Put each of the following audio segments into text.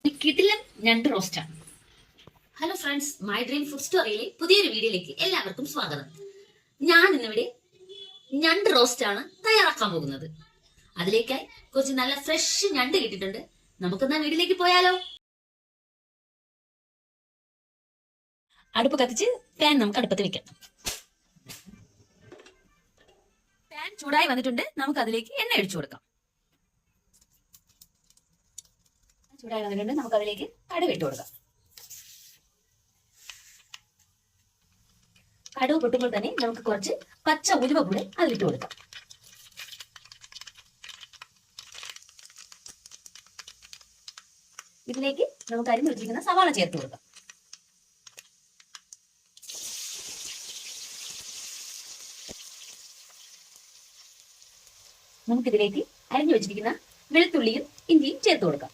കിടിലൻ ഞണ്ട് റോസ്റ്റാണ്. Hello friends, my dream food സ്റ്റോറിയിലെ പുതിയൊരു വീഡിയോയിലേക്ക് എല്ലാവർക്കും സ്വാഗതം. ഞാൻ ഇന്നിവിടെ ഞണ്ട് റോസ്റ്റ് ആണ് തയ്യാറാക്കാൻ പോകുന്നത്. അതിലേക്കായി കുറച്ച് നല്ല ഫ്രഷ് ഞണ്ട് കിട്ടിയിട്ടുണ്ട്. നമുക്കെന്നാ വീഡിയോയിലേക്ക് പോയാലോ. അടുപ്പ് കത്തിച്ച് പാൻ നമുക്ക് അടുപ്പത്ത് വെക്കാം. പാൻ ചൂടായി വന്നിട്ടുണ്ട്. നമുക്ക് അതിലേക്ക് എണ്ണ ഒഴിച്ചു കൊടുക്കാം. ചൂടായി വന്നിട്ടുണ്ട്. നമുക്ക് അതിലേക്ക് കടുക് ഇട്ട് കൊടുക്കാം. കടുക് പൊട്ടുമ്പോൾ തന്നെ നമുക്ക് കുറച്ച് പച്ച ഉലുവ കൂടെ അതിലിട്ട് കൊടുക്കാം. ഇതിലേക്ക് നമുക്ക് അരിഞ്ഞു വെച്ചിരിക്കുന്ന സവാള ചേർത്ത് കൊടുക്കാം. നമുക്കിതിലേക്ക് അരിഞ്ഞു വെച്ചിരിക്കുന്ന വെളുത്തുള്ളിയും ഇഞ്ചിയും ചേർത്ത് കൊടുക്കാം.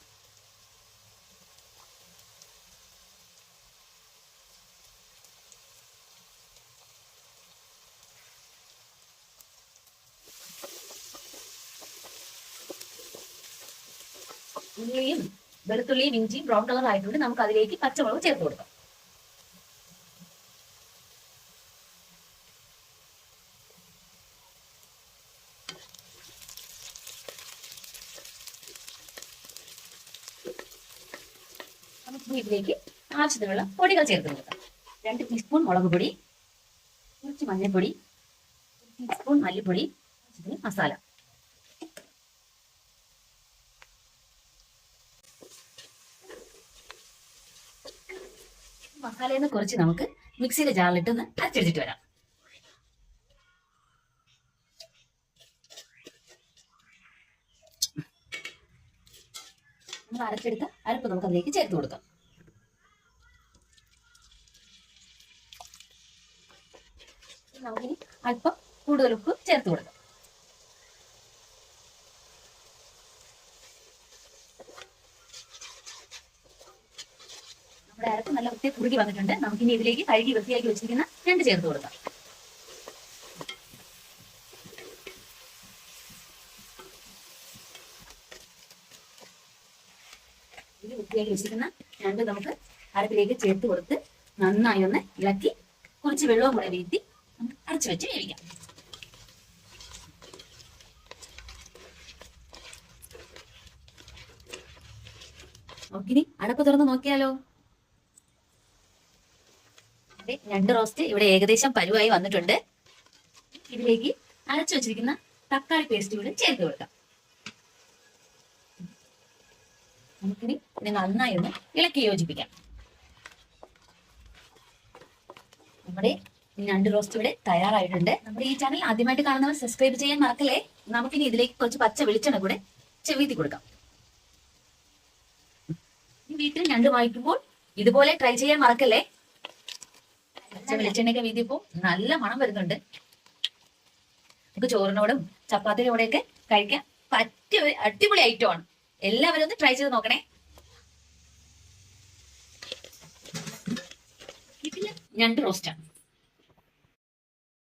ഉള്ളിയും വെളുത്തുള്ളിയും ഇഞ്ചിയും ബ്രൗൺ കളർ ആയിട്ടുണ്ട്. നമുക്ക് അതിലേക്ക് പച്ചമുളക് ചേർത്ത് കൊടുക്കാം. നമുക്ക് ഇതിലേക്ക് ആവശ്യത്തിനുള്ള പൊടികൾ ചേർത്ത് കൊടുക്കാം. 2 ടീസ്പൂൺ മുളക് പൊടി, കുറച്ച് മഞ്ഞൾപ്പൊടി, 1 ടീസ്പൂൺ മല്ലിപ്പൊടി, മസാല. മസാലയെന്ന് കുറച്ച് നമുക്ക് മിക്സിയുടെ ജാറിലിട്ട് ഒന്ന് അരച്ചെടുത്തിട്ട് വരാം. നമ്മൾ അരച്ചെടുത്ത അരപ്പ് നമുക്ക് അതിലേക്ക് ചേർത്ത് കൊടുക്കാം. നമുക്കിനി അല്പം കൂടുതൽ ഉപ്പ് ചേർത്ത് കൊടുക്കാം. നമ്മുടെ അരപ്പ് നല്ല വൃത്തി കുറുകി വന്നിട്ടുണ്ട്. നമുക്കിനി ഇതിലേക്ക് കഴുകി വൃത്തിയാക്കി വെച്ചിരിക്കുന്ന ഞണ്ട് ചേർത്ത് കൊടുക്കാം. ഇത് വൃത്തിയാക്കി വെച്ചിരിക്കുന്ന ഞണ്ട് നമുക്ക് അരപ്പിലേക്ക് ചേർത്ത് കൊടുത്ത് നന്നായി ഒന്ന് ഇളക്കി കുറച്ച് വെള്ളവും കൂടെ വീഴ്ത്തി നമുക്ക് അരച്ചു വെച്ച് വേവിക്കാം. നമുക്കിനി അടപ്പ് തുറന്ന് നോക്കിയാലോ. ഞണ്ട് റോസ്റ്റ് ഇവിടെ ഏകദേശം പരുവായി വന്നിട്ടുണ്ട്. ഇതിലേക്ക് അരച്ചു വെച്ചിരിക്കുന്ന തക്കാളി പേസ്റ്റ് കൂടെ ചേർത്ത് കൊടുക്കാം. നമുക്കിനി ഇത് നന്നായി ഒന്ന് ഇളക്കി യോജിപ്പിക്കാം. നമ്മുടെ ഞണ്ട് റോസ്റ്റ് ഇവിടെ തയ്യാറായിട്ടുണ്ട്. നമ്മുടെ ഈ ചാനൽ ആദ്യമായിട്ട് കാണുന്നവർ സബ്സ്ക്രൈബ് ചെയ്യാൻ മറക്കല്ലേ. നമുക്കിനി ഇതിലേക്ക് കുറച്ച് പച്ച വെളിച്ചെണ്ണ കൂടെ ചെവിത്തി കൊടുക്കാം. വീട്ടിൽ ഞണ്ട് വാങ്ങിക്കുമ്പോൾ ഇതുപോലെ ട്രൈ ചെയ്യാൻ മറക്കല്ലേ. വെളിച്ചെണ്ണയൊക്കെ വീതിയപ്പോ നല്ല മണം വരുന്നുണ്ട്. നമുക്ക് ചോറിനോടും ചപ്പാത്തിയുടെ കൂടെയൊക്കെ കഴിക്കാൻ പറ്റിയ ഒരു അടിപൊളി ഐറ്റം ആണ്. എല്ലാവരും ഒന്ന് ട്രൈ ചെയ്ത് നോക്കണേ. ഞണ്ട് റോസ്റ്റാണ്.